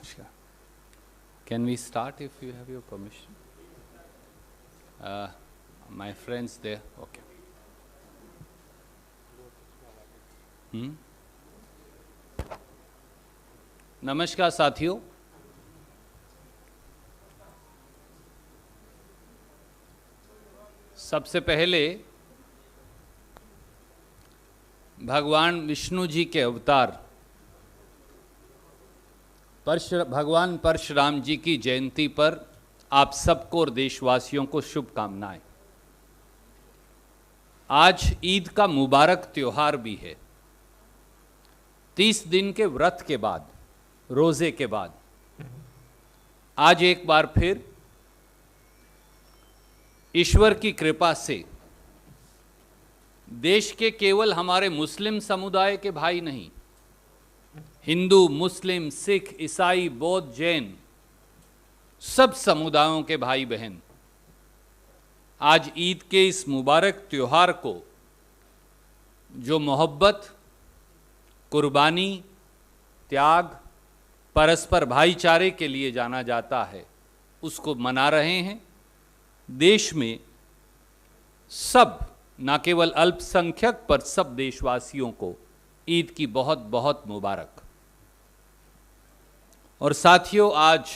Namaskar. Can we start if you have your permission? My friends there, okay. नमस्कार साथियों, सबसे पहले भगवान विष्णु जी के अवतार भगवान परशुराम जी की जयंती पर आप सबको और देशवासियों को शुभकामनाएं। आज ईद का मुबारक त्योहार भी है। 30 दिन के व्रत के बाद, रोजे के बाद आज एक बार फिर ईश्वर की कृपा से देश के केवल हमारे मुस्लिम समुदाय के भाई नहीं, हिंदू, मुस्लिम, सिख, ईसाई, बौद्ध, जैन सब समुदायों के भाई बहन आज ईद के इस मुबारक त्योहार को, जो मोहब्बत, कुर्बानी, त्याग, परस्पर भाईचारे के लिए जाना जाता है, उसको मना रहे हैं। देश में सब, न केवल अल्पसंख्यक पर सब देशवासियों को ईद की बहुत बहुत मुबारक। और साथियों, आज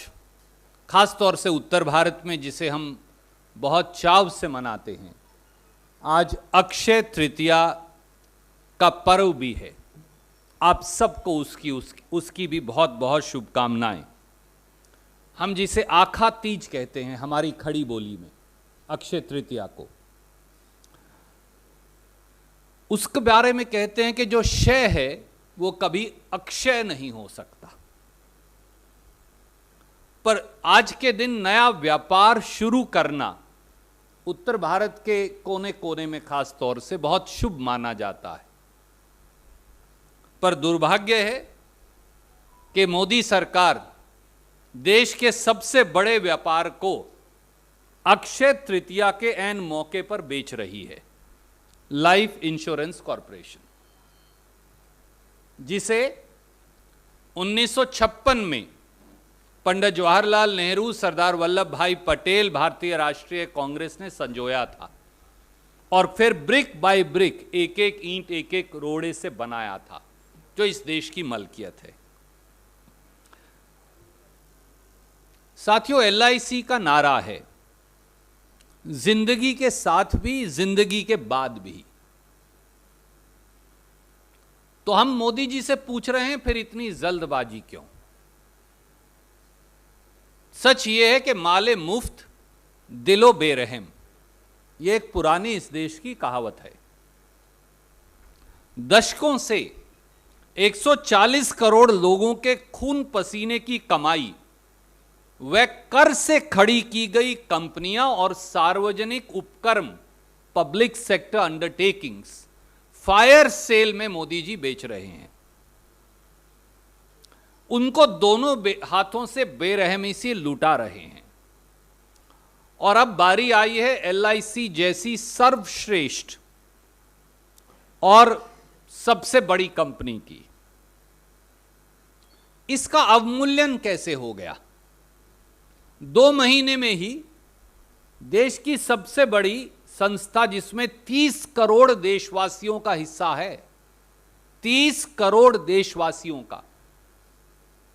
खास तौर से उत्तर भारत में, जिसे हम बहुत चाव से मनाते हैं, आज अक्षय तृतीया का पर्व भी है। आप सबको उसकी भी बहुत बहुत शुभकामनाएं। हम जिसे आखा तीज कहते हैं हमारी खड़ी बोली में, अक्षय तृतीया को, उसके बारे में कहते हैं कि जो क्षय है वो कभी अक्षय नहीं हो सकता। पर आज के दिन नया व्यापार शुरू करना उत्तर भारत के कोने कोने में खास तौर से बहुत शुभ माना जाता है। पर दुर्भाग्य है कि मोदी सरकार देश के सबसे बड़े व्यापार को अक्षय तृतीया के ऐन मौके पर बेच रही है, लाइफ इंश्योरेंस कॉरपोरेशन, जिसे 1956 में पंडित जवाहरलाल नेहरू, सरदार वल्लभ भाई पटेल, भारतीय राष्ट्रीय कांग्रेस ने संजोया था और फिर ब्रिक बाय ब्रिक, एक एक ईंट, एक एक रोड़े से बनाया था, जो इस देश की मलकियत है। साथियों, LIC का नारा है जिंदगी के साथ भी, जिंदगी के बाद भी। तो हम मोदी जी से पूछ रहे हैं, फिर इतनी जल्दबाजी क्यों? सच यह है कि माले मुफ्त दिलो बेरहम, यह एक पुरानी इस देश की कहावत है। दशकों से 140 करोड़ लोगों के खून पसीने की कमाई, वह कर से खड़ी की गई कंपनियां और सार्वजनिक उपक्रम, public sector undertakings, fire cell में मोदी जी बेच रहे हैं। उनको दोनों हाथों से बेरहमी से लुटा रहे हैं। और अब बारी आई है LIC जैसी सर्वश्रेष्ठ और सबसे बड़ी कंपनी की। इसका अवमूल्यन कैसे हो गया? 2 महीने में ही देश की सबसे बड़ी संस्था, जिसमें 30 करोड़ देशवासियों का हिस्सा है, 30 करोड़ देशवासियों का,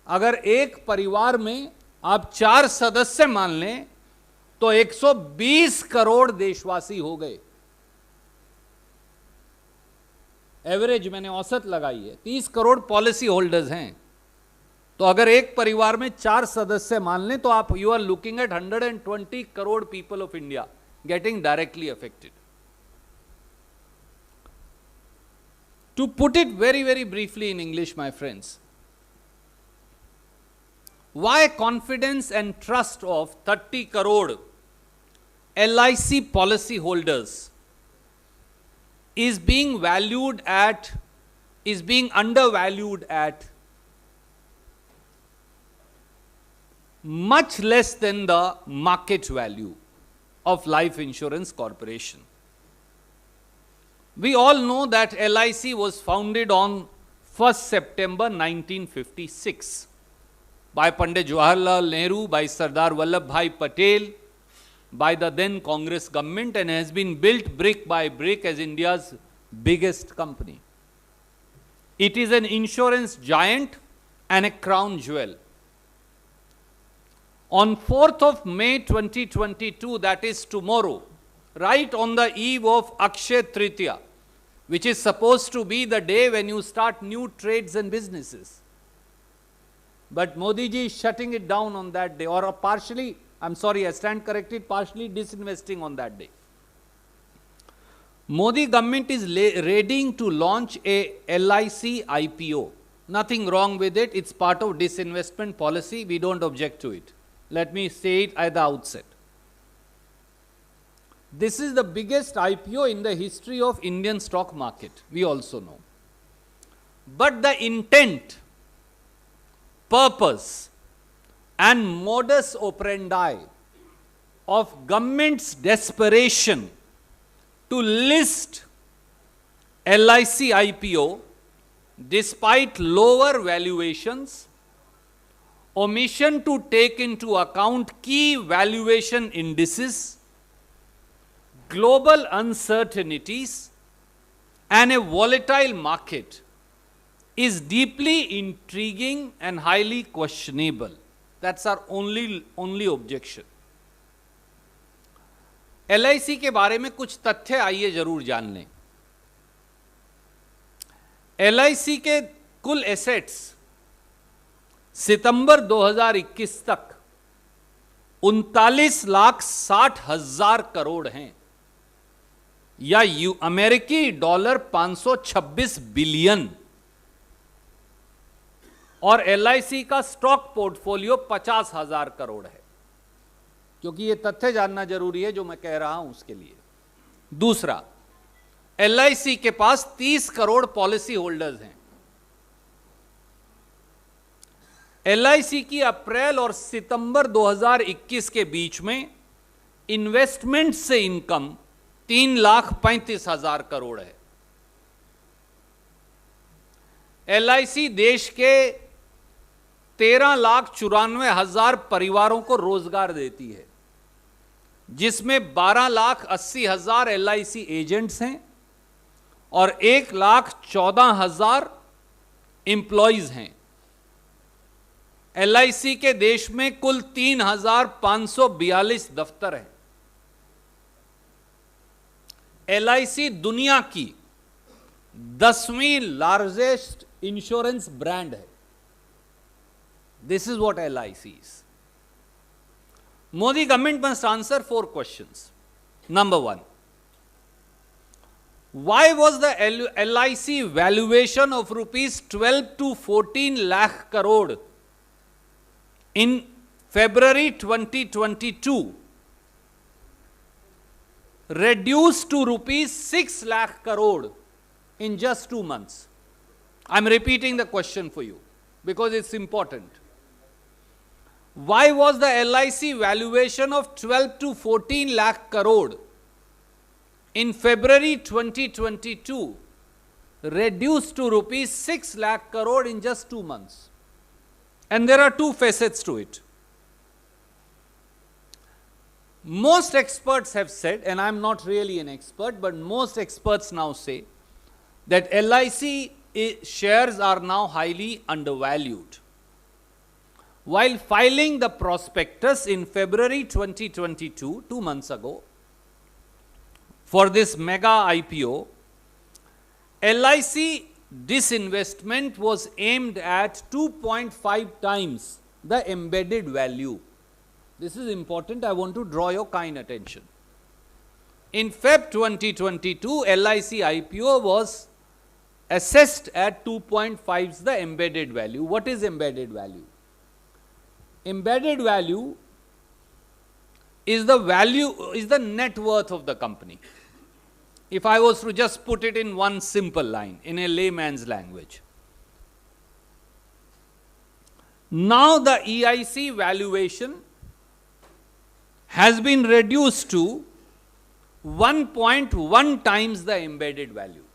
अगर एक परिवार में आप 4 सदस्य मान लें तो 120 करोड़ देशवासी हो गए। एवरेज मैंने औसत लगाई है, 30 करोड़ पॉलिसी होल्डर्स हैं। तो अगर एक परिवार में 4 सदस्य मान लें तो आप you are looking at 120 crore people of India getting directly affected. To put it very very briefly in English, my friends, why confidence and trust of 30 crore LIC policy holders is being undervalued at much less than the market value of Life Insurance Corporation. We all know that LIC was founded on 1st September 1956 by Pandit Jawaharlal Nehru, by Sardar Vallabhbhai Patel, by the then Congress government, and has been built brick by brick as India's biggest company. It is an insurance giant and a crown jewel. On 4th of May 2022, that is tomorrow, right on the eve of Akshaya Tritiya, which is supposed to be the day when you start new trades and businesses. But Modi ji is shutting it down on that day, or partially, I'm sorry, I stand corrected, partially disinvesting on that day. Modi government is readying to launch a LIC IPO. Nothing wrong with it. It's part of disinvestment policy. We don't object to it. Let me say it at the outset. This is the biggest IPO in the history of Indian stock market. We also know. But the intent, purpose, and modus operandi of government's desperation to list LIC IPO despite lower valuations, omission to take into account key valuation indices, global uncertainties, and a volatile market is deeply intriguing and highly questionable. That's our only objection. LIC के बारे में कुछ तथ्य आइए जरूर जान लें. LIC के कुल एसेट्स सितंबर 2021 तक 39,60,000 करोड़ हैं, या अमेरिकी डॉलर 526 बिलियन, और LIC का स्टॉक पोर्टफोलियो 50,000 करोड़ है. क्योंकि यह तथ्य जानना जरूरी है जो मैं कह रहा हूं उसके लिए. दूसरा, LIC के पास 30 करोड़ पॉलिसी होल्डर्स हैं. LIC की अप्रैल और सितंबर 2021 के बीच में इन्वेस्टमेंट से इनकम 3,35,000 करोड़ है. LIC देश के 13,94,000 परिवारों को रोजगार देती है, जिसमें 12,80,000 LIC एजेंट्स हैं और 1,14,000 एम्प्लॉइज हैं. LIC के देश में कुल 3,542 दफ्तर हैं. LIC दुनिया की 10वीं लार्जेस्ट इंश्योरेंस ब्रांड है. This is what LIC is. Modi government must answer 4 questions. Number 1, why was the LIC valuation of rupees 12 to 14 lakh crore in February 2022 reduced to rupees 6 lakh crore in just 2 months? I'm repeating the question for you because it's important. Why was the LIC valuation of 12 to 14 lakh crore in February 2022 reduced to rupees 6 lakh crore in just 2 months? And there are 2 facets to it. Most experts have said, and I'm not really an expert, but most experts now say that LIC shares are now highly undervalued. While filing the prospectus in February 2022, 2 months ago, for this mega IPO, LIC disinvestment was aimed at 2.5 times the embedded value. This is important. I want to draw your kind attention. In Feb 2022, LIC IPO was assessed at 2.5 the embedded value. What is embedded value? Embedded value is the net worth of the company. If I was to just put it in one simple line, in a layman's language. Now the EIC valuation has been reduced to 1.1 times the embedded value.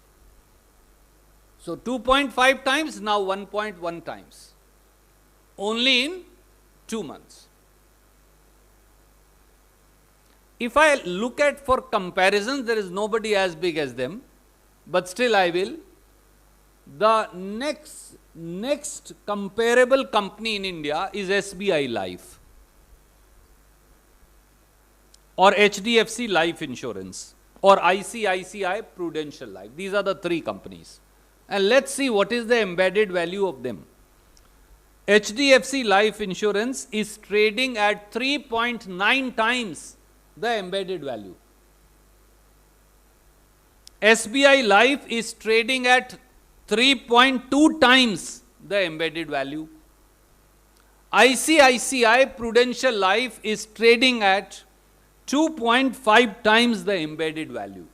So 2.5 times, now 1.1 times. Only in 2 months. If I look at for comparisons, there is nobody as big as them, but still I will. The next comparable company in India is SBI Life or HDFC Life Insurance or ICICI Prudential Life. These are the 3 companies. And let's see what is the embedded value of them. HDFC Life Insurance is trading at 3.9 times the embedded value. SBI Life is trading at 3.2 times the embedded value. ICICI Prudential Life is trading at 2.5 times the embedded value.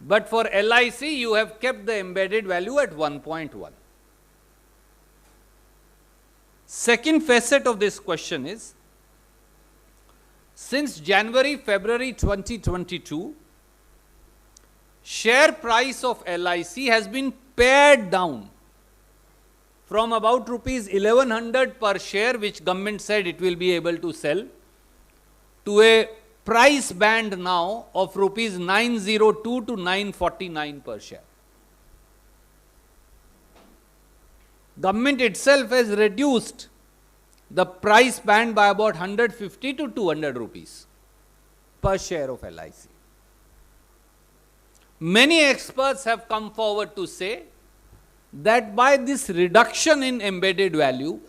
But for LIC, you have kept the embedded value at 1.1. Second facet of this question is, since January, February 2022, share price of LIC has been pared down from about rupees 1100 per share, which government said it will be able to sell, to a price band now of rupees 902 to 949 per share. Government itself has reduced the price band by about 150 to 200 rupees per share of LIC. Many experts have come forward to say that by this reduction in embedded value,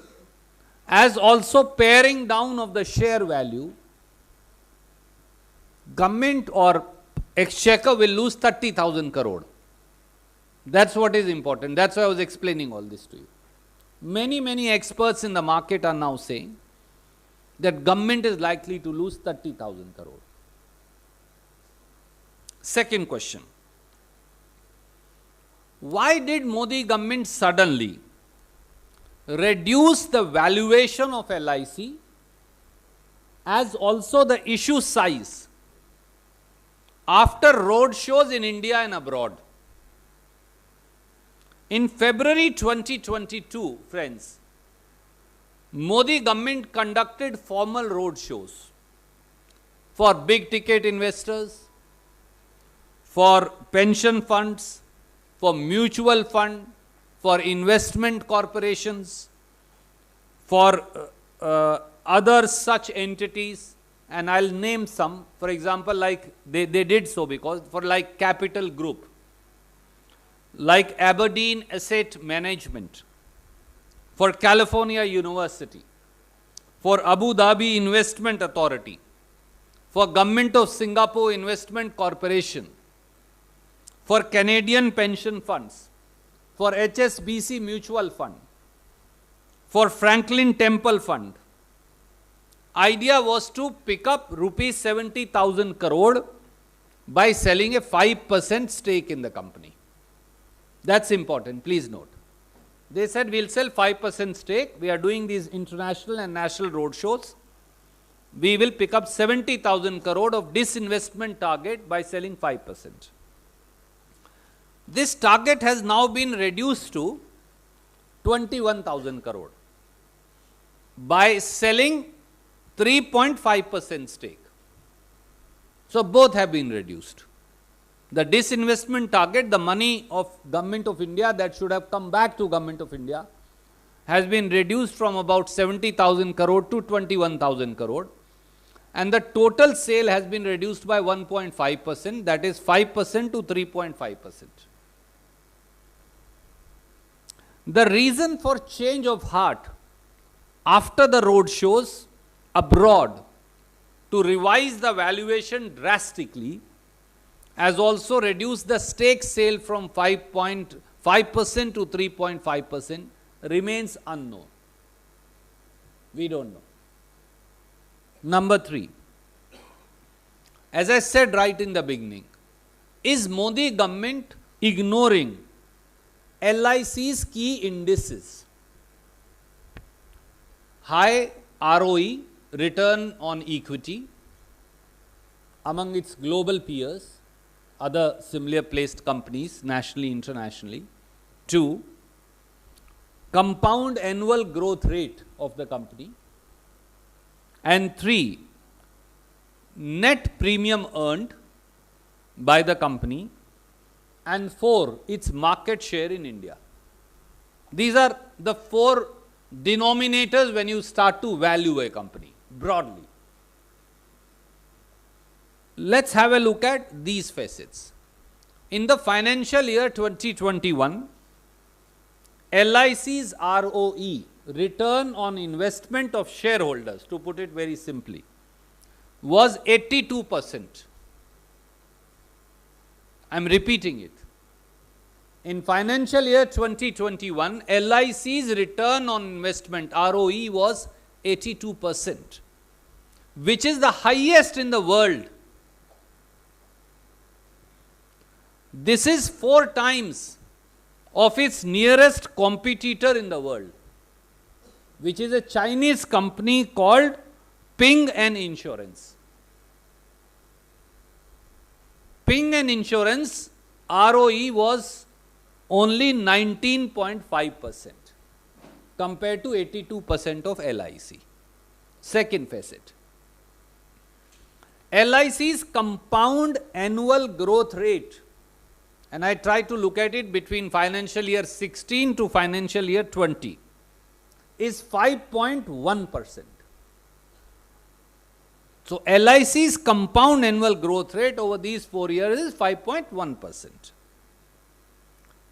as also paring down of the share value, government or exchequer will lose 30,000 crore. That's what is important. That's why I was explaining all this to you. Many experts in the market are now saying that government is likely to lose 30,000 crore. Second question. Why did Modi government suddenly reduce the valuation of LIC as also the issue size after road shows in India and abroad? In February 2022, friends, Modi government conducted formal road shows for big ticket investors, for pension funds, for mutual fund, for investment corporations, for other such entities, and I'll name some. For example, like they did so because for like Capital Group, like Aberdeen Asset Management, for California University, for Abu Dhabi Investment Authority, for Government of Singapore Investment Corporation, for Canadian Pension Funds, for HSBC Mutual Fund, for Franklin Temple Fund. Idea was to pick up rupees 70,000 crore by selling a 5% stake in the company. That's important, please note. They said we'll sell 5% stake. We are doing these international and national road shows. We will pick up 70,000 crore of disinvestment target by selling 5%. This target has now been reduced to 21,000 crore by selling 3.5% stake. So both have been reduced. The disinvestment target, the money of Government of India that should have come back to Government of India, has been reduced from about 70,000 crore to 21,000 crore. And the total sale has been reduced by 1.5%, that is 5% to 3.5%. The reason for change of heart after the road shows abroad to revise the valuation drastically has also reduced the stake sale from 5.5% to 3.5% remains unknown. We don't know. Number 3, as I said right in the beginning, is Modi government ignoring LIC's key indices? High ROE, return on equity, among its global peers, other similar placed companies, nationally, internationally. 2, compound annual growth rate of the company, and 3, net premium earned by the company, and 4, its market share in India. These are the 4 denominators when you start to value a company broadly. Let's have a look at these facets. In the financial year 2021, LIC's ROE, return on investment of shareholders, to put it very simply, was 82%. I am repeating it. In financial year 2021, LIC's return on investment ROE was 82%, which is the highest in the world. This is 4 times of its nearest competitor in the world, which is a Chinese company called Ping An Insurance. Ping An Insurance ROE was only 19.5% compared to 82% of LIC. Second facet. LIC's compound annual growth rate, and I try to look at it between financial year 16 to financial year 20, is 5.1%. So LIC's compound annual growth rate over these 4 years is 5.1%.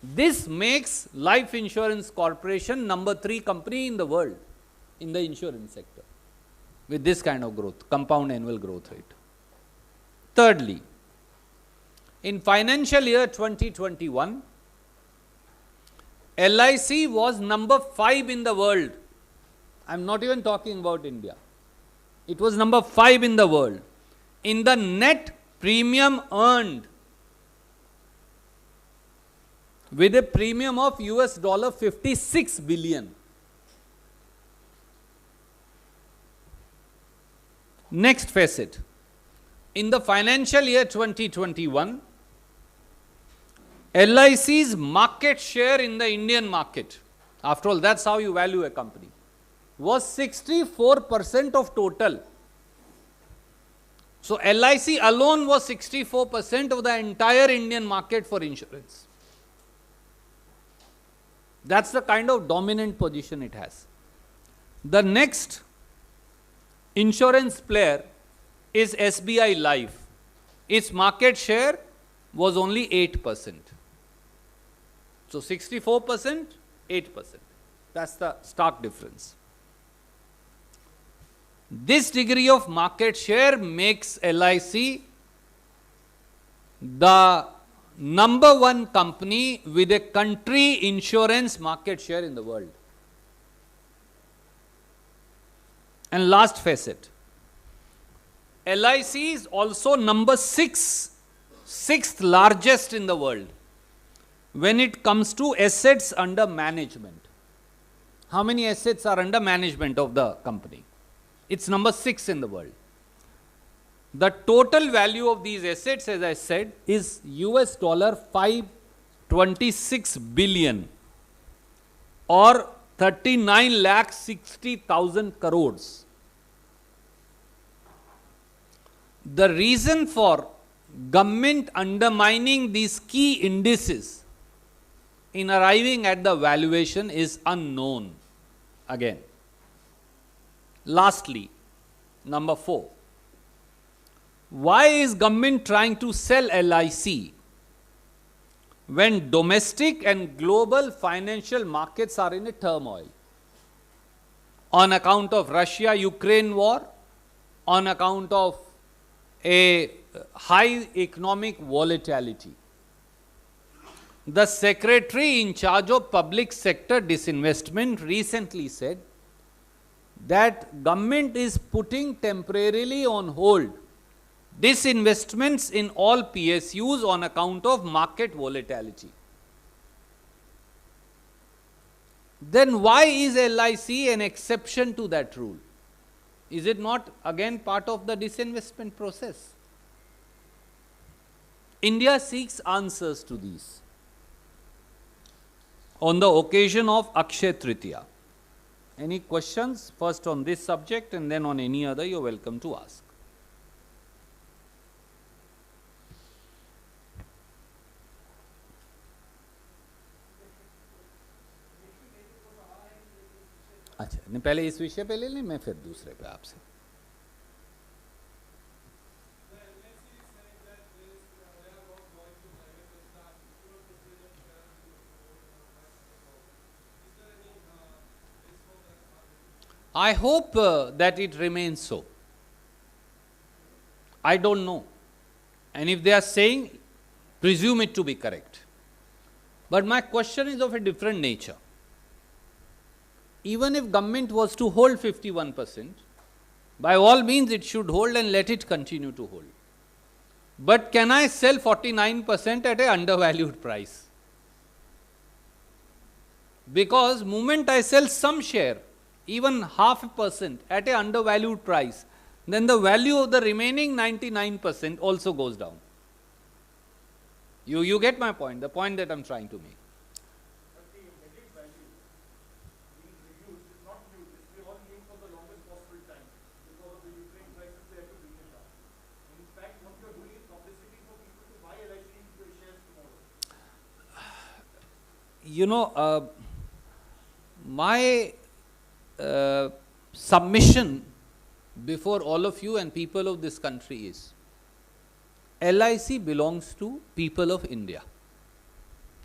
This makes Life Insurance Corporation number 3 company in the world in the insurance sector with this kind of growth, compound annual growth rate. Thirdly, in financial year 2021, LIC was number 5 in the world. I am not even talking about India. It was number 5 in the world in the net premium earned, with a premium of $56 billion. Next facet. In the financial year 2021, LIC's market share in the Indian market, after all, that's how you value a company, was 64% of total. So LIC alone was 64% of the entire Indian market for insurance. That's the kind of dominant position it has. The next insurance player is SBI Life. Its market share was only 8%. So 64%, 8%. That's the stark difference. This degree of market share makes LIC the number 1 company with a country insurance market share in the world. And last facet, LIC is also number 6, 6th largest in the world when it comes to assets under management. How many assets are under management of the company? It's number 6 in the world. The total value of these assets, as I said, is $526 billion or 39,60,000 crores. The reason for government undermining these key indices in arriving at the valuation is unknown again. Lastly, number 4. Why is government trying to sell LIC when domestic and global financial markets are in a turmoil? On account of Russia-Ukraine war, on account of a high economic volatility. The secretary in charge of public sector disinvestment recently said that government is putting temporarily on hold disinvestments in all PSUs on account of market volatility. Then why is LIC an exception to that rule? Is it not again part of the disinvestment process? India seeks answers to these. on the occasion of Akshaya Tritiya. Any questions first on this subject and then on any other you're welcome to ask. अच्छा, नहीं पहले इस विषय पे ले लें, मैं फिर दूसरे पे आपसे. I hope that it remains so. I don't know. And if they are saying, presume it to be correct. But my question is of a different nature. Even if government was to hold 51%, by all means it should hold and let it continue to hold. But can I sell 49% at an undervalued price? Because moment I sell some share, even 0.5% at an undervalued price, then the value of the remaining 99% also goes down. You get my point, the point that I am trying to make. But the embedded value being reduced is not new, it's been on new for the longest possible time. Because of the Ukraine crisis, they had to bring it up. In fact, what you are doing is publicity for people to buy LIC shares tomorrow. You know, my submission before all of you and people of this country is, LIC belongs to people of India.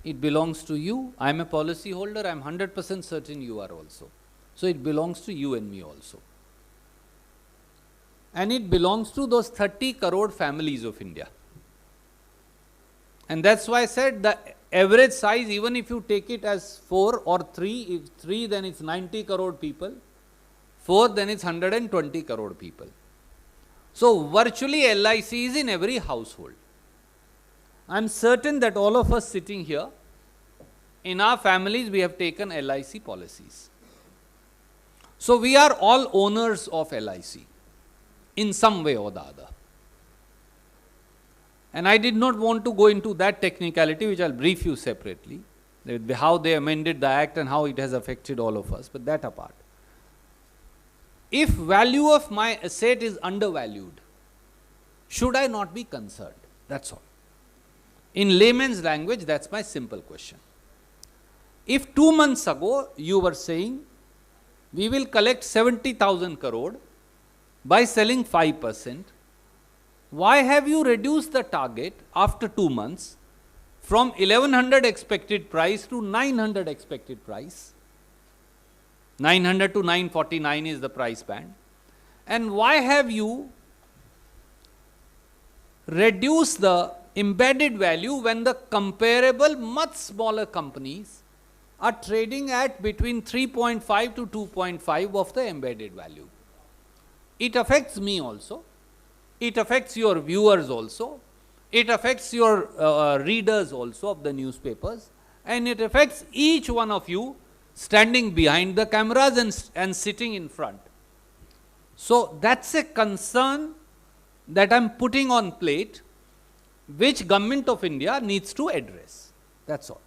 It belongs to you. I am a policy holder. I am 100% certain you are also. So it belongs to you and me also. And it belongs to those 30 crore families of India. And that's why I said the average size, even if you take it as 4 or 3, if 3 then it's 90 crore people, 4 then it's 120 crore people. So virtually LIC is in every household. I am certain that all of us sitting here, in our families we have taken LIC policies. So we are all owners of LIC in some way or the other. And I did not want to go into that technicality, which I'll brief you separately, how they amended the act and how it has affected all of us, but that apart. If value of my asset is undervalued, should I not be concerned? That's all. In layman's language, that's my simple question. If 2 months ago you were saying, we will collect 70,000 crore by selling 5%, why have you reduced the target after 2 months from 1100 expected price to 900 expected price? 900 to 949 is the price band. And why have you reduced the embedded value when the comparable much smaller companies are trading at between 3.5 to 2.5 of the embedded value? It affects me also. It affects your viewers also. It affects your readers also of the newspapers. And it affects each one of you standing behind the cameras and sitting in front. So that's a concern that I'm putting on plate, which Government of India needs to address. That's all.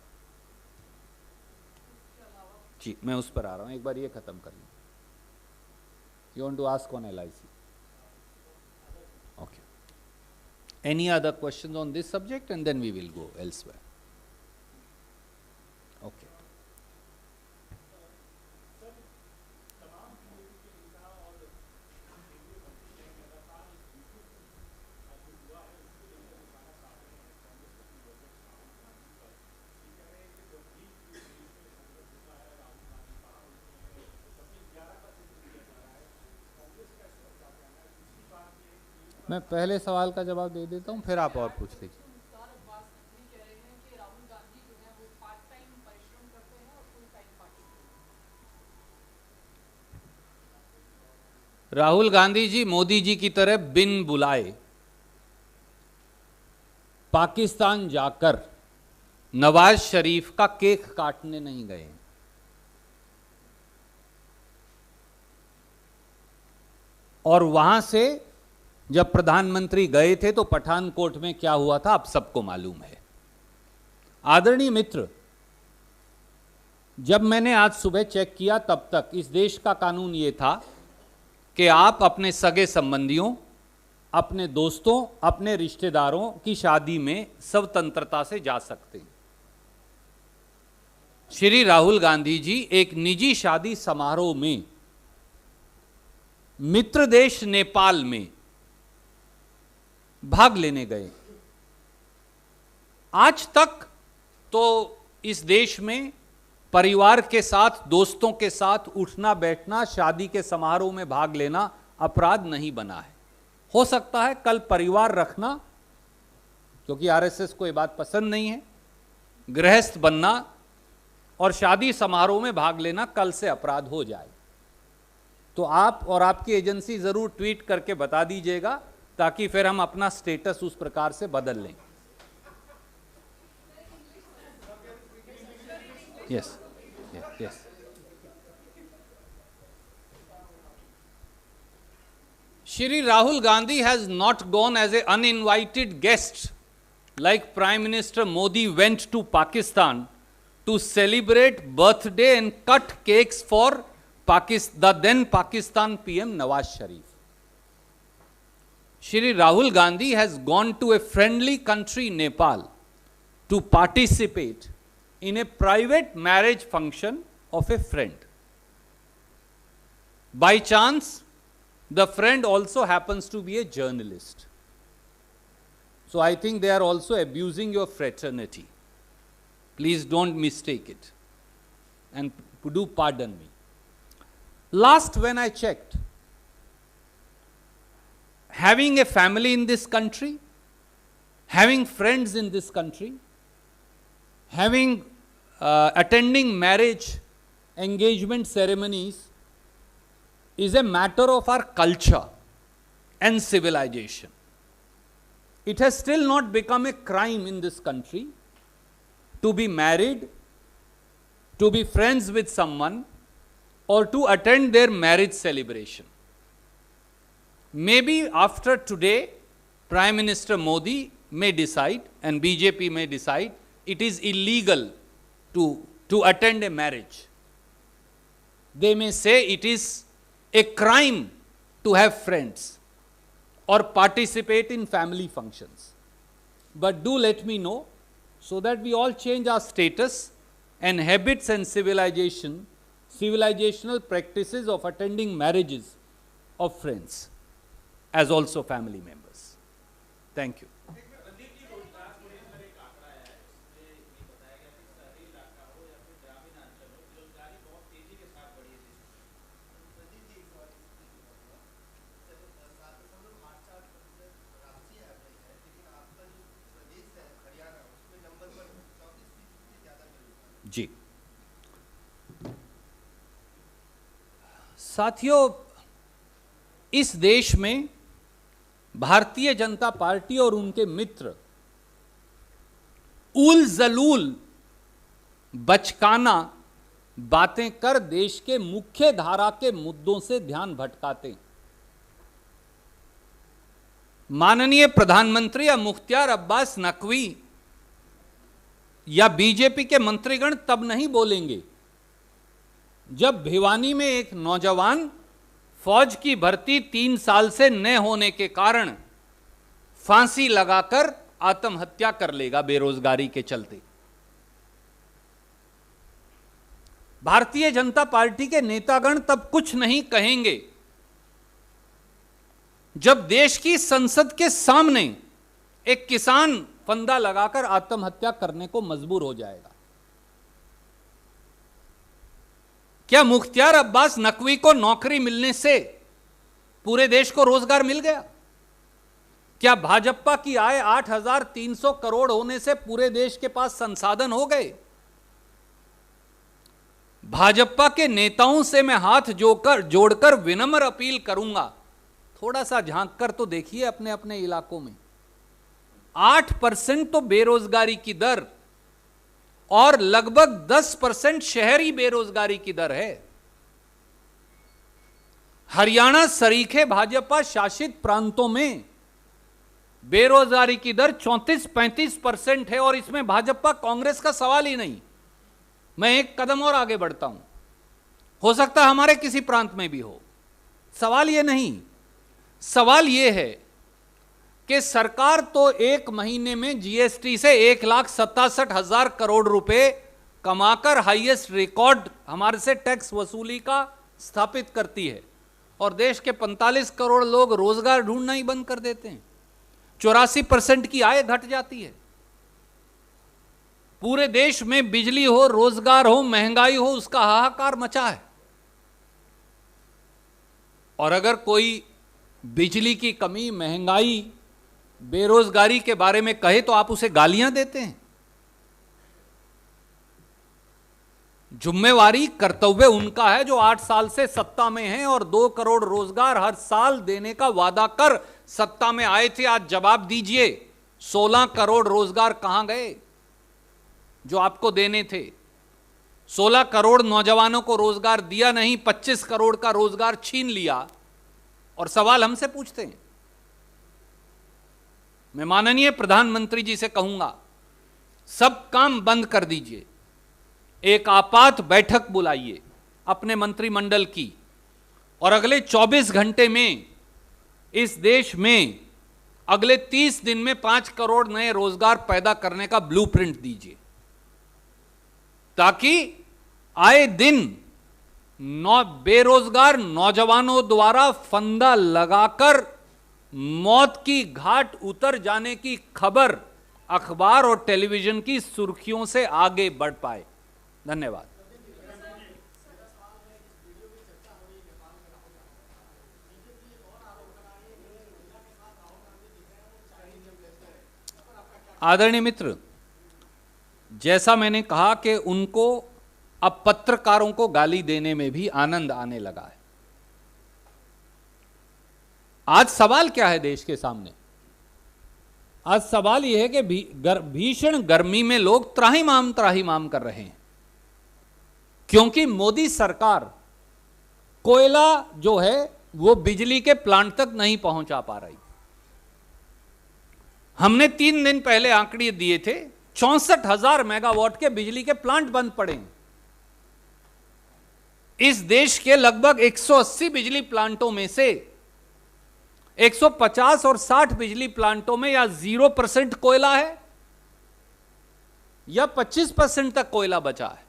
जी मैं उस पर आ रहा हूँ, एक बार ये खत्म कर लूँ. You want to ask on LIC? Okay. Any other questions on this subject, and then we will go elsewhere. Okay. मैं पहले सवाल का जवाब दे देता हूँ, फिर आप और पूछ लीजिए. राहुल गांधी जी मोदी जी की तरह बिन बुलाए पाकिस्तान जाकर नवाज शरीफ का केक काटने नहीं गए. और वहां से जब प्रधानमंत्री गए थे तो पठानकोट में क्या हुआ था आप सबको मालूम है. आदरणीय मित्र, जब मैंने आज सुबह चेक किया तब तक इस देश का कानून ये था कि आप अपने सगे संबंधियों, अपने दोस्तों, अपने रिश्तेदारों की शादी में स्वतंत्रता से जा सकते हैं। श्री राहुल गांधी जी एक निजी शादी समारोह में मित्र देश नेपाल में भाग लेने गए। आज तक तो इस देश में परिवार के साथ, दोस्तों के साथ उठना बैठना, शादी के समारोह में भाग लेना अपराध नहीं बना है। हो सकता है कल परिवार रखना, क्योंकि आरएसएस को यह बात पसंद नहीं है, गृहस्थ बनना और शादी समारोह में भाग लेना कल से अपराध हो जाए। तो आप और आपकी एजेंसी जरूर ट्वीट करके बता दीजिएगा, ताकि फिर हम अपना स्टेटस उस प्रकार से बदल लें। Yes yes. Shri Rahul Gandhi has not gone as an uninvited guest like Prime Minister Modi went to Pakistan to celebrate birthday and cut cakes for the then Pakistan PM Nawaz Sharif. Shri Rahul Gandhi has gone to a friendly country, Nepal, to participate in a private marriage function of a friend. By chance, the friend also happens to be a journalist. So I think they are also abusing your fraternity. Please don't mistake it and do pardon me. Last, when I checked, having a family in this country, having friends in this country, having attending marriage engagement ceremonies is a matter of our culture and civilization. It has still not become a crime in this country to be married, to be friends with someone, or to attend their marriage celebration. Maybe after today, Prime Minister Modi may decide and BJP may decide it is illegal to attend a marriage. They may say it is a crime to have friends or participate in family functions. But do let me know so that we all change our status and habits and civilizational practices of attending marriages of friends as also family members. Thank you. जी साथियों, इस देश में भारतीय Janata party और उनके मित्र उल जलूल बचकाना बातें कर देश के मुख्य धारा के मुद्दों से ध्यान भटकाते। माननीय प्रधानमंत्री या मुख्तार अब्बास नकवी या बीजेपी के मंत्रीगण तब नहीं बोलेंगे जब भिवानी में एक नौजवान फौज की भर्ती 3 साल से न होने के कारण फांसी लगाकर आत्महत्या कर लेगा बेरोजगारी के चलते। भारतीय जनता पार्टी के नेतागण तब कुछ नहीं कहेंगे जब देश की संसद के सामने एक किसान फंदा लगाकर आत्महत्या करने को मजबूर हो जाएगा। क्या मुख्तार अब्बास नकवी को नौकरी मिलने से पूरे देश को रोजगार मिल गया? क्या भाजपा की आय 8,300 करोड़ होने से पूरे देश के पास संसाधन हो गए? भाजपा के नेताओं से मैं हाथ जोड़कर विनम्र अपील करूंगा, थोड़ा सा झांक कर तो देखिए अपने अपने इलाकों में। 8% तो बेरोजगारी की दर और लगभग 10% शहरी बेरोजगारी की दर है। हरियाणा सरीखे भाजपा शासित प्रांतों में बेरोजगारी की दर 34-35% है और इसमें भाजपा कांग्रेस का सवाल ही नहीं। मैं एक कदम और आगे बढ़ता हूं, हो सकता है हमारे किसी प्रांत में भी हो। सवाल यह नहीं, सवाल यह है कि सरकार तो एक महीने में जीएसटी से 1,67,000 करोड़ रुपए कमाकर हाईएस्ट रिकॉर्ड हमारे से टैक्स वसूली का स्थापित करती है, और देश के 45 करोड़ लोग रोजगार ढूंढना ही बंद कर देते हैं। 84% की आय घट जाती है। पूरे देश में बिजली हो, रोजगार हो, महंगाई हो, उसका हाहाकार मचा है। और अगर कोई बिजली की कमी, महंगाई, बेरोजगारी के बारे में कहे तो आप उसे गालियां देते हैं। जिम्मेवारी, कर्तव्य उनका है जो 8 साल से सत्ता में हैं और 2 करोड़ रोजगार हर साल देने का वादा कर सत्ता में आए थे। आज जवाब दीजिए, 16 करोड़ रोजगार कहां गए जो आपको देने थे? 16 करोड़ नौजवानों को रोजगार दिया नहीं, 25 करोड़ का रोजगार छीन लिया। और सवाल हमसे पूछते हैं। मैं माननीय प्रधानमंत्री जी से कहूंगा, सब काम बंद कर दीजिए, एक आपात बैठक बुलाइए अपने मंत्रिमंडल की, और अगले 24 घंटे में इस देश में अगले 30 दिन में 5 करोड़ नए रोजगार पैदा करने का ब्लूप्रिंट दीजिए, ताकि आए दिन बेरोजगार नौजवानों द्वारा फंदा लगाकर मौत की घाट उतर जाने की खबर अखबार और टेलीविजन की सुर्खियों से आगे बढ़ पाए। धन्यवाद। आदरणीय मित्र, जैसा मैंने कहा कि उनको अब पत्रकारों को गाली देने में भी आनंद आने लगा है। आज सवाल क्या है देश के सामने? आज सवाल यह है कि भीषण गर्मी में लोग त्राहिमाम कर रहे हैं, क्योंकि मोदी सरकार कोयला जो है वो बिजली के प्लांट तक नहीं पहुंचा पा रही। हमने 3 दिन पहले आंकड़े दिए थे, 64,000 मेगावाट के बिजली के प्लांट बंद पड़े हैं। इस देश के लगभग 180 बिजली प्लांटों में से 150 और 60 बिजली प्लांटों में या 0% कोयला है या 25% तक कोयला बचा है।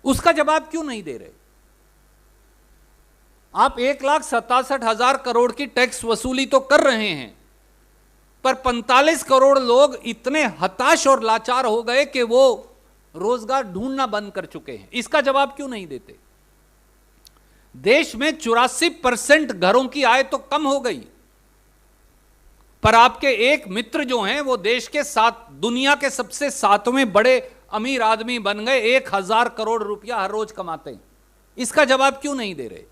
उसका जवाब क्यों नहीं दे रहे? आप 1,67,000 करोड़ की टैक्स वसूली तो कर रहे हैं, पर 45 करोड़ लोग इतने हताश और लाचार हो गए कि वो रोजगार ढूंढना बंद कर चुके हैं। इसका जवाब क्यों नहीं देते? देश में 84% घरों की आय तो कम हो गई, पर आपके एक मित्र जो हैं वो देश के दुनिया के सबसे 7वें बड़े अमीर आदमी बन गए, 1,000 करोड़ रुपया हर रोज कमाते हैं। इसका जवाब क्यों नहीं दे रहे?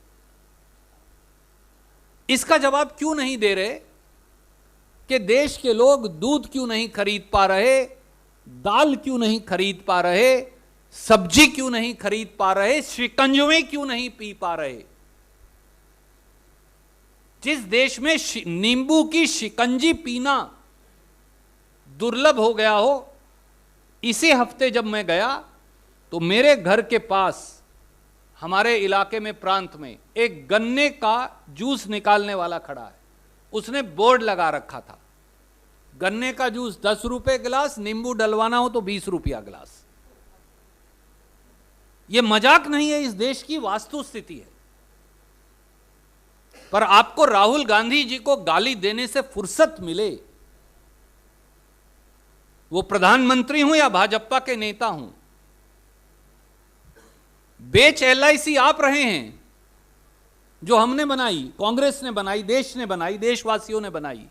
इसका जवाब क्यों नहीं दे रहे कि देश के लोग दूध क्यों नहीं खरीद पा रहे, दाल क्यों नहीं खरीद पा रहे, सब्जी क्यों नहीं खरीद पा रहे, शिकंजवे क्यों नहीं पी पा रहे? जिस देश में नींबू की शिकंजी पीना दुर्लभ हो गया हो, इसी हफ्ते जब मैं गया तो मेरे घर के पास हमारे इलाके में, प्रांत में, एक गन्ने का जूस निकालने वाला खड़ा है। उसने बोर्ड लगा रखा था, गन्ने का जूस 10 रुपए गिलास, नींबू डलवाना हो तो 20 रुपया गिलास। यह मजाक नहीं है, इस देश की वास्तुस्थिति है। पर आपको राहुल गांधी जी को गाली देने से फुर्सत मिले, वो प्रधानमंत्री हूं या भाजपा के नेता हूं। बेच एलआईसी आप रहे हैं, जो हमने बनाई, कांग्रेस ने बनाई, देश ने बनाई, देशवासियों ने बनाई।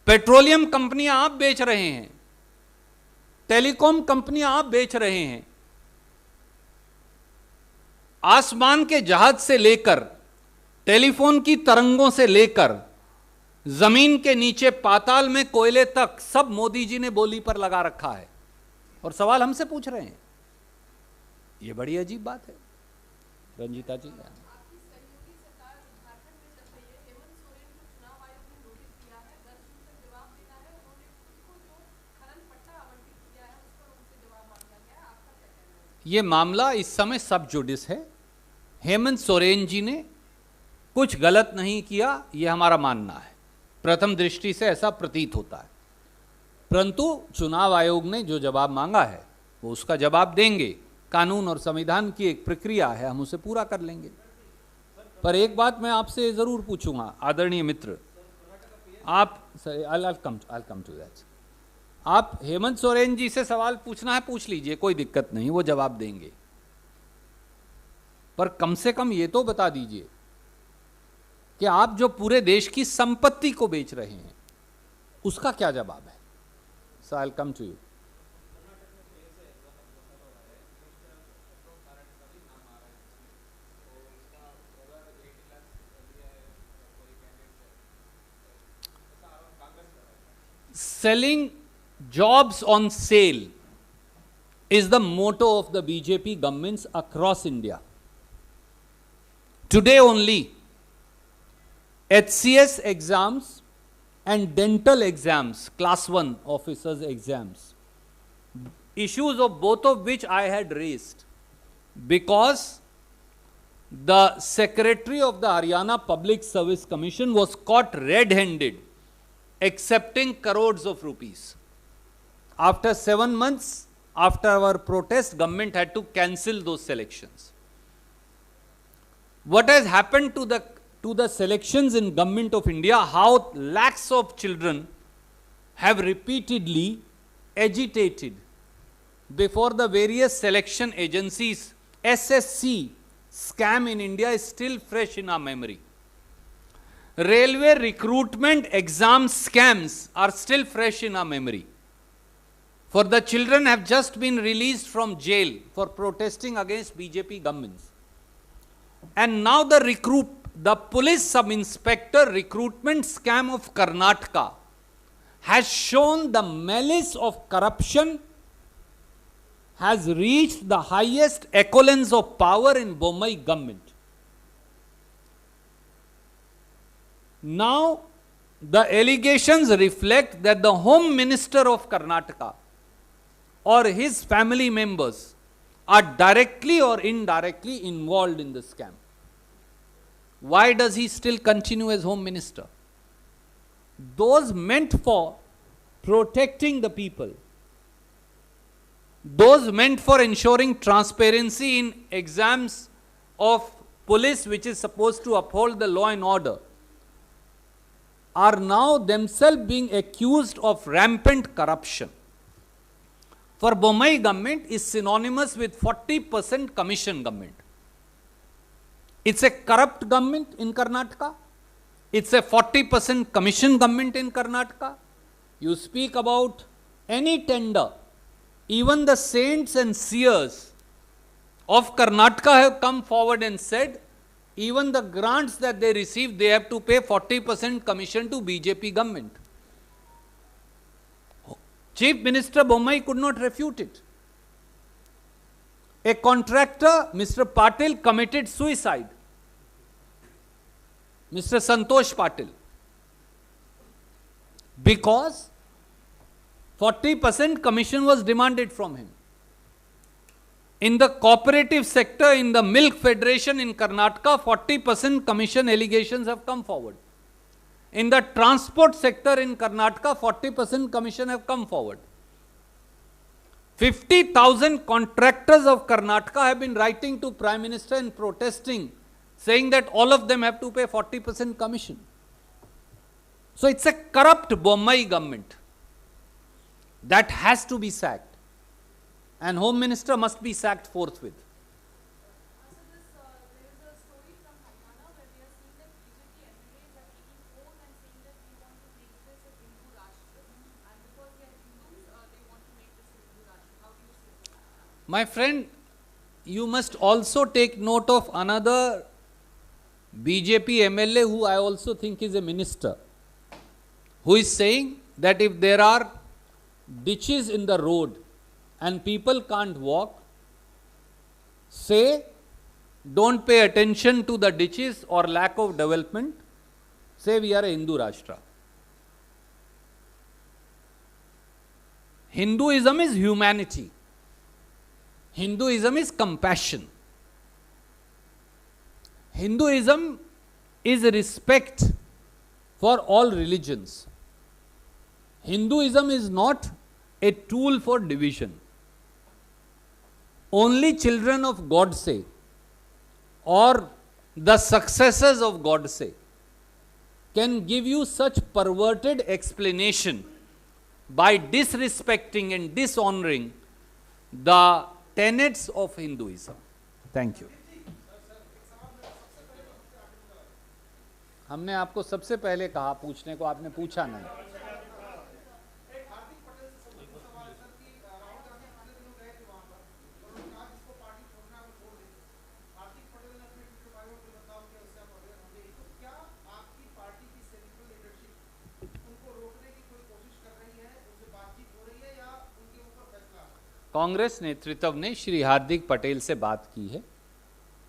पेट्रोलियम कंपनियां आप बेच रहे हैं, टेलीकॉम कंपनियां आप बेच रहे हैं। आसमान के जहाज से लेकर, टेलीफोन की तरंगों से लेकर, जमीन के नीचे पाताल में कोयले तक सब मोदी जी ने बोली पर लगा रखा है, और सवाल हमसे पूछ रहे हैं। यह बड़ी अजीब बात है। रंजीता जी, ये मामला इस समय सब जुडिस है। हेमंत सोरेन जी ने कुछ गलत नहीं किया, यह हमारा मानना है। प्रथम दृष्टि से ऐसा प्रतीत होता है, परंतु चुनाव आयोग ने जो जवाब मांगा है वो उसका जवाब देंगे। कानून और संविधान की एक प्रक्रिया है, हम उसे पूरा कर लेंगे। पर एक बात मैं आपसे जरूर पूछूंगा आदरणीय मित्र, आप I'll come to that। आप हेमंत सोरेन जी से सवाल पूछना है पूछ लीजिए, कोई दिक्कत नहीं, वो जवाब देंगे। पर कम से कम ये तो बता दीजिए कि आप जो पूरे देश की संपत्ति को बेच रहे हैं उसका क्या जवाब है। सो I'll come to you। Selling jobs on sale is the motto of the BJP governments across India. Today only, HCS exams and dental exams, class 1 officers exams, issues of both of which I had raised, because the secretary of the Haryana Public Service Commission was caught red-handed accepting crores of rupees. After 7 months after our protest, government had to cancel those selections. What has happened to the selections in Government of India, how lakhs of children have repeatedly agitated before the various selection agencies. SSC scam in India is still fresh in our memory. Railway recruitment exam scams are still fresh in our memory. For the children have just been released from jail for protesting against BJP governments. And now the police sub-inspector recruitment scam of Karnataka has shown the malice of corruption has reached the highest echelons of power in Bommai government. Now, the allegations reflect that the Home Minister of Karnataka or his family members are directly or indirectly involved in the scam. Why does he still continue as Home Minister? Those meant for protecting the people, those meant for ensuring transparency in exams of police, which is supposed to uphold the law and order, are now themselves being accused of rampant corruption. For Bommai government is synonymous with 40% commission government. It's a corrupt government in Karnataka. It's a 40% commission government in Karnataka. You speak about any tender, even the saints and seers of Karnataka have come forward and said, even the grants that they receive, they have to pay 40% commission to BJP government. Chief Minister Bommai could not refute it. A contractor, Mr. Patil, committed suicide. Mr. Santosh Patil. Because 40% commission was demanded from him. In the cooperative sector, in the Milk Federation in Karnataka, 40% commission allegations have come forward. In the transport sector in Karnataka, 40% commission have come forward. 50,000 contractors of Karnataka have been writing to Prime Minister and protesting, saying that all of them have to pay 40% commission. So it's a corrupt Bommai government that has to be sacked. And Home Minister must be sacked forthwith. So there is a story from Haryana where we are seeing that BJP MLAs are taking oath and saying that we want to make this a Hindu Rashtra. And because they are Hindus, they want to make this a Hindu Rashtra. How do you see this? My friend, you must also take note of another BJP MLA who I also think is a minister, who is saying that if there are ditches in the road and people can't walk, say, don't pay attention to the ditches or lack of development, say we are a Hindu Rashtra. Hinduism is humanity. Hinduism is compassion. Hinduism is respect for all religions. Hinduism is not a tool for division. Only children of God say, or the successors of God say, can give you such perverted explanation by disrespecting and dishonoring the tenets of Hinduism. Thank you. हमने आपको सबसे पहले कहा पूछने को, आपने पूछा नहीं। एक हार्दिक पटेल से सवाल है सर कि राहुल गांधी पिछले दिनों गए थे वहां पर और उन्होंने कहा जिसको पार्टी छोड़ना है वो छोड़ दे। हार्दिक पटेल ने अपने ट्विटर बायो में बदलाव किया, उससे आप अवगत होंगे। तो क्या आपकी पार्टी की सेंट्रल लीडरशिप उनको रोकने की कोई कोशिश कर रही है, उनसे बातचीत हो रही है या उनके ऊपर फैसला? कांग्रेस नेतृत्व ने श्री हार्दिक पटेल से बात की है।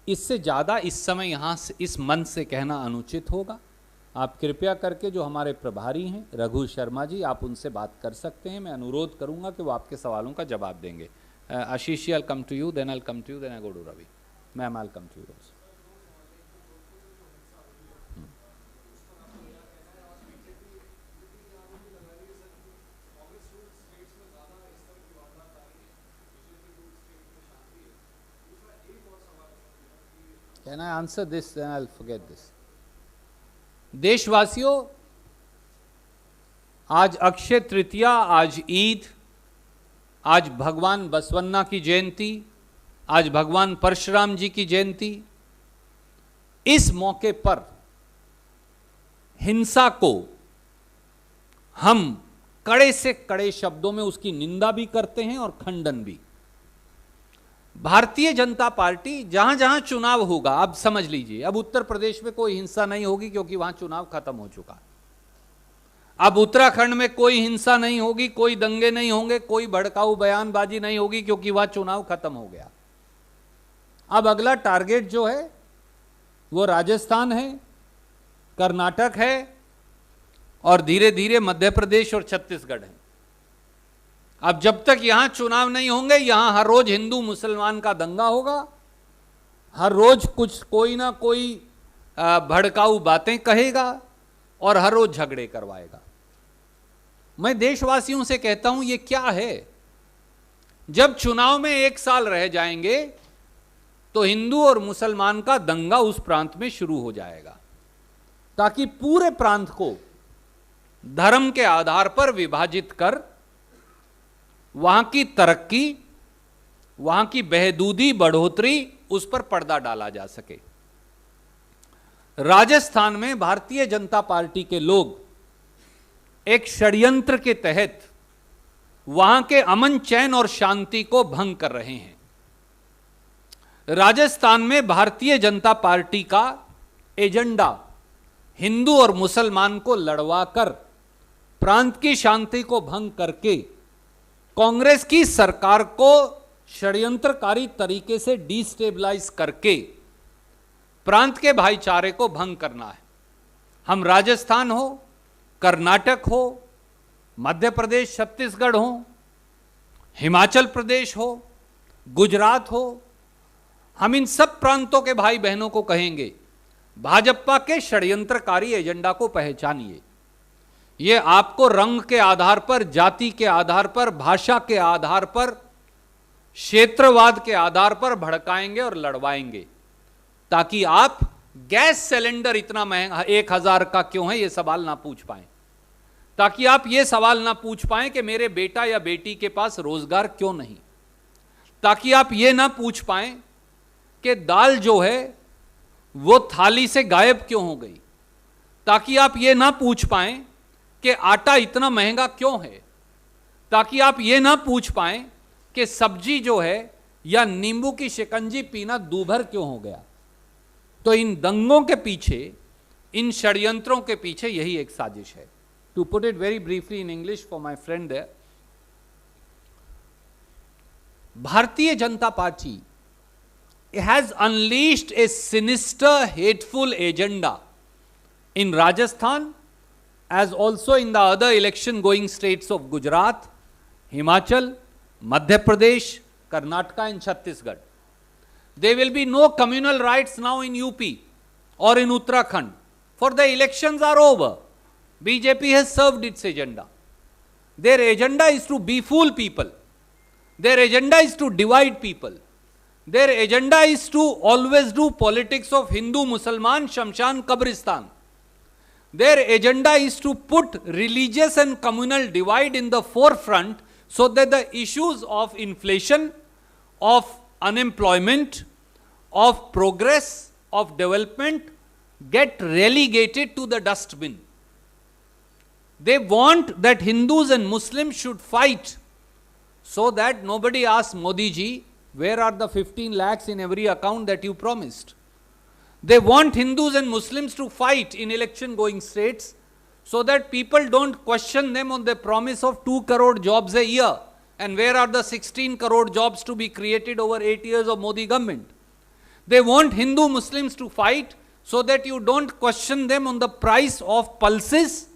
इससे ज़्यादा इस समय यहाँ से इस मंच से कहना अनुचित होगा। आप कृपया करके जो हमारे प्रभारी हैं रघु शर्मा जी, आप उनसे बात कर सकते हैं। मैं अनुरोध करूंगा कि वो आपके सवालों का जवाब देंगे। आशीष, I'll come to you, then I'll come to you, then I go to Ravi. Ma'am, I'll come to you also. Can I answer this, then I'll forget this. देशवासियों, आज अक्षय तृतीया, आज ईद, आज भगवान बसवन्ना की जयंती, आज भगवान परशुराम जी की जयंती। इस मौके पर हिंसा को हम कड़े से कड़े शब्दों में उसकी निंदा भी करते हैं और खंडन भी। भारतीय जनता पार्टी जहां जहां चुनाव होगा, अब समझ लीजिए, अब उत्तर प्रदेश में कोई हिंसा नहीं होगी क्योंकि वहां चुनाव खत्म हो चुका। अब उत्तराखंड में कोई हिंसा नहीं होगी, कोई दंगे नहीं होंगे, कोई भड़काऊ बयानबाजी नहीं होगी क्योंकि वहां चुनाव खत्म हो गया। अब अगला टारगेट जो है वो राजस्थान है, कर्नाटक है और धीरे धीरे मध्य प्रदेश और छत्तीसगढ़ है। अब जब तक यहां चुनाव नहीं होंगे, यहां हर रोज हिंदू मुसलमान का दंगा होगा, हर रोज कुछ कोई ना कोई भड़काऊ बातें कहेगा और हर रोज झगड़े करवाएगा। मैं देशवासियों से कहता हूं, ये क्या है? जब चुनाव में 1 साल रह जाएंगे तो हिंदू और मुसलमान का दंगा उस प्रांत में शुरू हो जाएगा, ताकि पूरे प्रांत को धर्म के आधार पर विभाजित कर वहां की तरक्की, वहां की बहदूदी, बढ़ोतरी, उस पर पर्दा डाला जा सके। राजस्थान में भारतीय जनता पार्टी के लोग एक षड्यंत्र के तहत वहां के अमन, चैन और शांति को भंग कर रहे हैं। राजस्थान में भारतीय जनता पार्टी का एजेंडा हिंदू और मुसलमान को लड़वाकर प्रांत की शांति को भंग करके कांग्रेस की सरकार को षड्यंत्रकारी तरीके से डिस्टेबलाइज करके प्रांत के भाईचारे को भंग करना है। हम राजस्थान हो, कर्नाटक हो, मध्य प्रदेश, छत्तीसगढ़ हो, हिमाचल प्रदेश हो, गुजरात हो, हम इन सब प्रांतों के भाई बहनों को कहेंगे, भाजपा के षड्यंत्रकारी एजेंडा को पहचानिए। ये आपको रंग के आधार पर, जाति के आधार पर, भाषा के आधार पर, क्षेत्रवाद के आधार पर भड़काएंगे और लड़वाएंगे, ताकि आप गैस सिलेंडर इतना महंगा 1000 का क्यों है ये सवाल ना पूछ पाएं, ताकि आप ये सवाल ना पूछ पाएं कि मेरे बेटा या बेटी के पास रोजगार क्यों नहीं, ताकि आप ये ना पूछ पाएं कि दाल जो है वो थाली से गायब क्यों हो गई, ताकि आप ये ना पूछ पाएं कि आटा इतना महंगा क्यों है, ताकि आप ये ना पूछ पाएं कि सब्जी जो है या नींबू की शिकंजी पीना दूभर क्यों हो गया। तो इन दंगों के पीछे, इन षड्यंत्रों के पीछे यही एक साजिश है। To put it very briefly in English for my friend there, Bharatiya Janata Party has unleashed a sinister, hateful agenda in Rajasthan, as also in the other election going states of Gujarat, Himachal, Madhya Pradesh, Karnataka and Chhattisgarh. There will be no communal rights now in UP or in Uttarakhand, for the elections are over. BJP has served its agenda. Their agenda is to befool people. Their agenda is to divide people. Their agenda is to always do politics of Hindu, Musalman, Shamshan, Qabristan. Their agenda is to put religious and communal divide in the forefront so that the issues of inflation, of unemployment, of progress, of development get relegated to the dustbin. They want that Hindus and Muslims should fight so that nobody asks Modi ji, where are the 15 lakhs in every account that you promised? They want Hindus and Muslims to fight in election going states so that people don't question them on the promise of 2 crore jobs a year. And where are the 16 crore jobs to be created over 8 years of Modi government? They want Hindu Muslims to fight so that you don't question them on the price of pulses,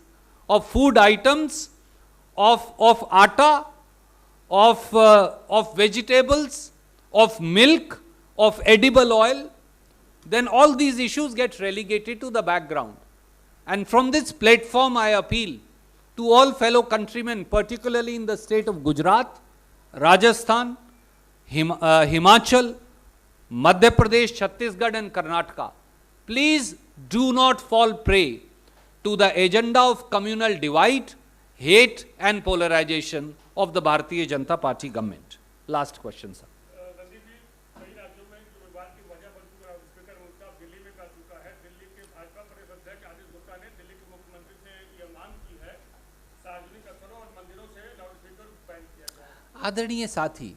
of food items, of atta, of vegetables, of milk, of edible oil. Then all these issues get relegated to the background. And from this platform, I appeal to all fellow countrymen, particularly in the state of Gujarat, Rajasthan, Himachal, Madhya Pradesh, Chhattisgarh and Karnataka. Please do not fall prey to the agenda of communal divide, hate and polarization of the Bharatiya Janata Party government. Last question, sir. Randeep ji, कई राज्यों में जो विवाद की वजह बन चुका है स्पीकर मुद्दा दिल्ली में कर चुका है। दिल्ली के भाजपा प्रदेश अध्यक्ष आदित्य गुप्ता ने दिल्ली के मुख्यमंत्री से यह मांग की है सार्वजनिक स्थलों और मंदिरों से लाउडस्पीकर बैन किया जाए। आदरणीय साथी,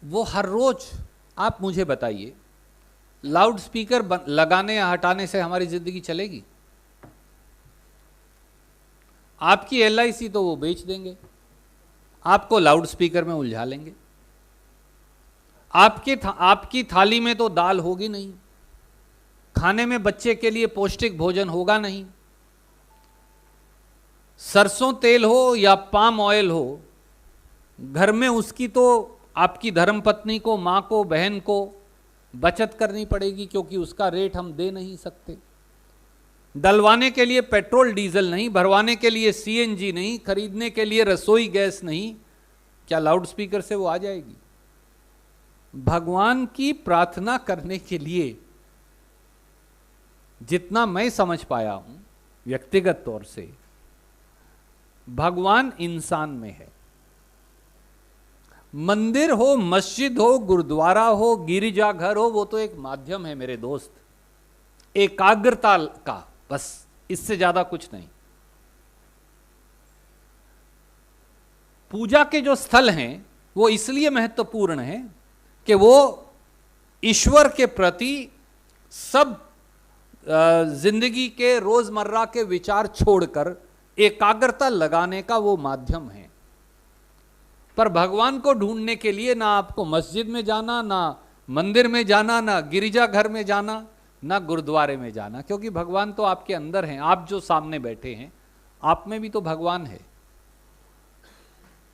वो हर रोज आप मुझे बताइए, लाउडस्पीकर लगाने या हटाने से हमारी जिंदगी चलेगी? आपकी LIC तो वो बेच देंगे, आपको लाउडस्पीकर में उलझा लेंगे। आपकी थाली में तो दाल होगी नहीं, खाने में बच्चे के लिए पौष्टिक भोजन होगा नहीं, सरसों तेल हो या पाम ऑयल हो, घर में उसकी तो आपकी धर्मपत्नी को, मां को, बहन को बचत करनी पड़ेगी क्योंकि उसका रेट हम दे नहीं सकते। डलवाने के लिए पेट्रोल डीजल नहीं, भरवाने के लिए CNG नहीं, खरीदने के लिए रसोई गैस नहीं, क्या लाउडस्पीकर से वो आ जाएगी? भगवान की प्रार्थना करने के लिए जितना मैं समझ पाया हूं व्यक्तिगत तौर से, भगवान इंसान में है। मंदिर हो, मस्जिद हो, गुरुद्वारा हो, गिरिजाघर हो, वो तो एक माध्यम है मेरे दोस्त, एकाग्रता का, बस इससे ज्यादा कुछ नहीं। पूजा के जो स्थल हैं वो इसलिए महत्वपूर्ण है कि वो ईश्वर के प्रति सब जिंदगी के रोजमर्रा के विचार छोड़कर एकाग्रता लगाने का वो माध्यम है। पर भगवान को ढूंढने के लिए ना आपको मस्जिद में जाना, ना मंदिर में जाना, ना गिरिजाघर में जाना, ना गुरुद्वारे में जाना, क्योंकि भगवान तो आपके अंदर हैं। आप जो सामने बैठे हैं, आप में भी तो भगवान है।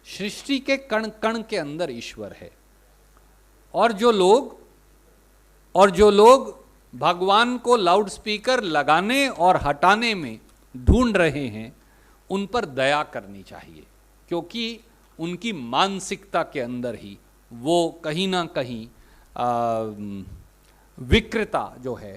सृष्टि के कण कण के अंदर ईश्वर है। और जो लोग भगवान को लाउडस्पीकर लगाने और हटाने में ढूंढ रहे हैं, उन पर दया करनी चाहिए, क्योंकि उनकी मानसिकता के अंदर ही वो कहीं ना कहीं विकृता जो है